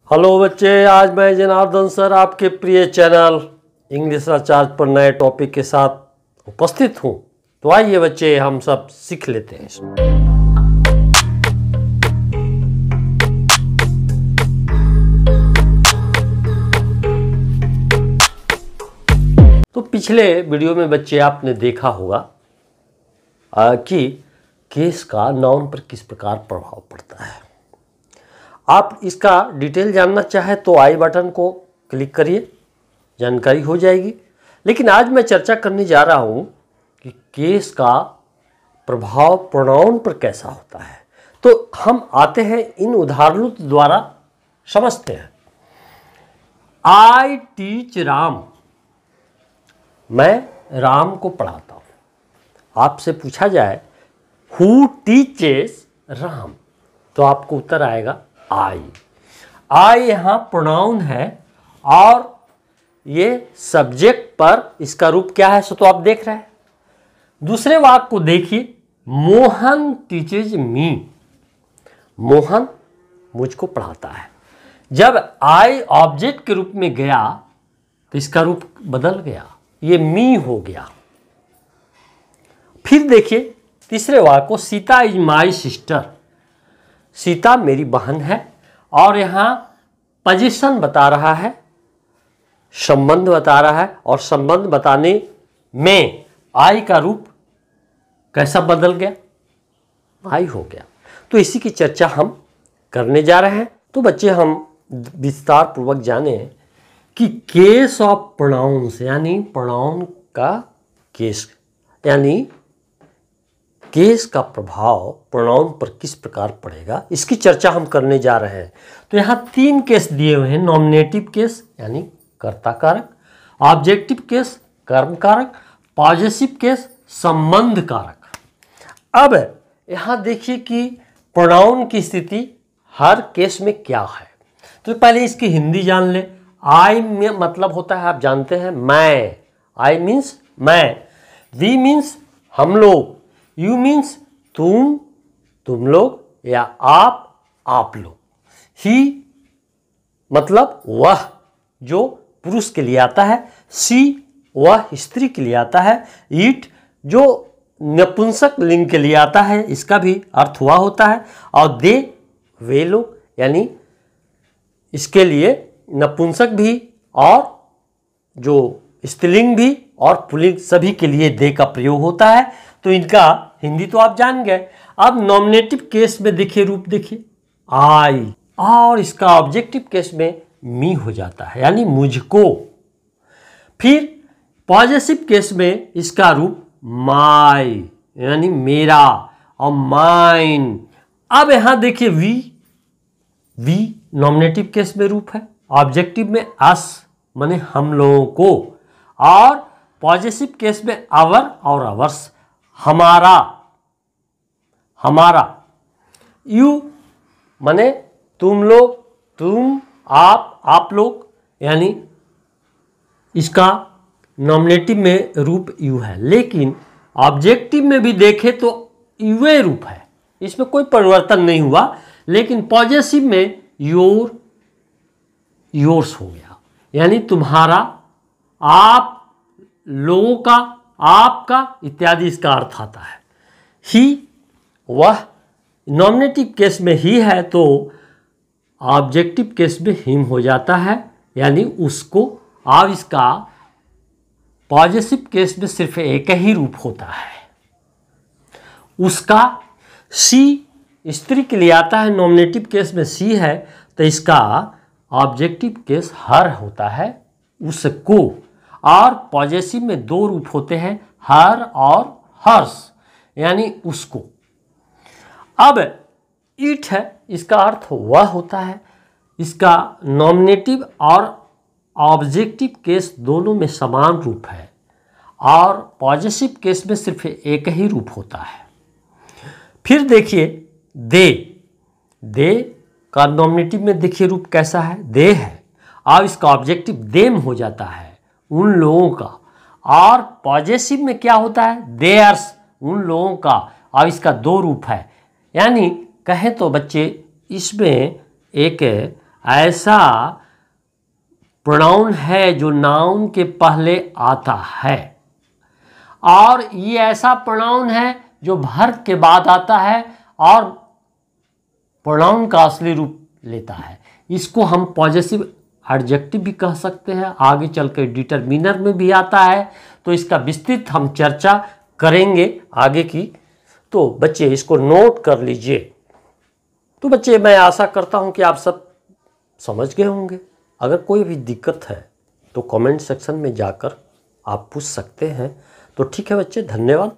Hello बच्चे, आज मैं जनार्दन सर आपके प्रिय चैनल इंग्लिश आचार्य पर नए टॉपिक के साथ उपस्थित हूँ। तो आइए बच्चे, हम सब सीख लेते हैं इसमें। तो पिछले वीडियो में बच्चे आपने देखा होगा कि केस का नाउन पर किस प्रकार प्रभाव पड़ता है। आप इसका डिटेल जानना चाहे तो आई बटन को क्लिक करिए, जानकारी हो जाएगी। लेकिन आज मैं चर्चा करने जा रहा हूं कि केस का प्रभाव प्रोनाउन पर कैसा होता है। तो हम आते हैं इन उदाहरणों द्वारा समझते हैं। आई टीच राम, मैं राम को पढ़ाता हूं। आपसे पूछा जाए हु टीचेस राम, तो आपको उत्तर आएगा आई यहाँ प्रोनाउन है और ये सब्जेक्ट पर इसका रूप क्या है, सो तो आप देख रहे हैं। दूसरे वाक्य को देखिए, मोहन टीचेज मी, मोहन मुझको पढ़ाता है। जब आई ऑब्जेक्ट के रूप में गया तो इसका रूप बदल गया, ये मी हो गया। फिर देखिए तीसरे वाक्य को, Sita is my sister, Sita मेरी बहन है। और यहाँ पोजीशन बता रहा है, संबंध बता रहा है, और संबंध बताने में आई का रूप कैसा बदल गया, आई हो गया। तो इसी की चर्चा हम करने जा रहे हैं। तो बच्चे हम विस्तार पूर्वक जाने कि केस ऑफ प्रोनाउंस, यानी प्रोनाउन का केस, यानी केस का प्रभाव प्रोनाउन पर किस प्रकार पड़ेगा, इसकी चर्चा हम करने जा रहे हैं। तो यहाँ 3 केस दिए हुए हैं। नॉमिनेटिव केस यानी कर्ता कारक, ऑब्जेक्टिव केस कर्म कारक, पॉजेसिव केस संबंध कारक। अब यहाँ देखिए कि प्रोनाउन की स्थिति हर केस में क्या है। तो पहले इसकी हिंदी जान ले। आई में मतलब होता है, आप जानते हैं, मैं। आई मीन्स मैं, वी मीन्स हम लोग, यू मीन्स तुम लोग, या आप लोग। ही मतलब वह, जो पुरुष के लिए आता है। सी वह स्त्री के लिए आता है। इट जो नपुंसक लिंग के लिए आता है, इसका भी अर्थ हुआ होता है। और दे वे लोग, यानी इसके लिए नपुंसक भी और जो स्त्रीलिंग भी और पुल्लिंग सभी के लिए दे का प्रयोग होता है। तो इनका हिंदी तो आप जान गए। अब नॉमिनेटिव केस में देखिए, रूप देखिए आई, और इसका ऑब्जेक्टिव केस में मी हो जाता है, यानी मुझको। फिर पॉजेसिव केस में इसका रूप माई, यानी मेरा, और माइन। अब यहां देखिए वी नॉमिनेटिव केस में रूप है, ऑब्जेक्टिव में अस माने हम लोगों को, और पॉजेसिव केस में आवर और आवर्स, हमारा। यू माने तुम लोग, तुम, आप लोग, यानी इसका नॉमिनेटिव में रूप यू है। लेकिन ऑब्जेक्टिव में भी देखें तो यूए रूप है, इसमें कोई परिवर्तन नहीं हुआ। लेकिन पॉजेसिव में योर्स हो गया, यानी तुम्हारा, आप लोगों का, आपका इत्यादि इसका अर्थ आता है। ही वह, नॉमिनेटिव केस में ही है तो ऑब्जेक्टिव केस में हिम हो जाता है, यानी उसको। और इसका पॉजेसिव केस में सिर्फ एक ही रूप होता है, उसका। सी स्त्री के लिए आता है, नॉमिनेटिव केस में सी है, तो इसका ऑब्जेक्टिव केस हर होता है, उसको। और पॉजेसिव में 2 रूप होते हैं, हर और हर्ष, यानी उसको। अब इट है, इसका अर्थ वह होता है। इसका नॉमिनेटिव और ऑब्जेक्टिव केस दोनों में समान रूप है, और पॉजेसिव केस में सिर्फ एक ही रूप होता है। फिर देखिए दे का नॉमिनेटिव में देखिए रूप कैसा है, दे है, और इसका ऑब्जेक्टिव देम हो जाता है, उन लोगों का। और पॉजेसिव में क्या होता है, देयर्स, उन लोगों का, और इसका 2 रूप है। यानी कहें तो बच्चे इसमें एक ऐसा प्रोनाउन है जो नाउन के पहले आता है, और ये ऐसा प्रोनाउन है जो वर्ब के बाद आता है और प्रोनाउन का असली रूप लेता है। इसको हम पॉजेसिव एडजेक्टिव भी कह सकते हैं, आगे चलकर डिटरमिनर में भी आता है। तो इसका विस्तृत हम चर्चा करेंगे आगे की। तो बच्चे इसको नोट कर लीजिए। तो बच्चे मैं आशा करता हूं कि आप सब समझ गए होंगे। अगर कोई भी दिक्कत है तो कमेंट सेक्शन में जाकर आप पूछ सकते हैं। तो ठीक है बच्चे, धन्यवाद।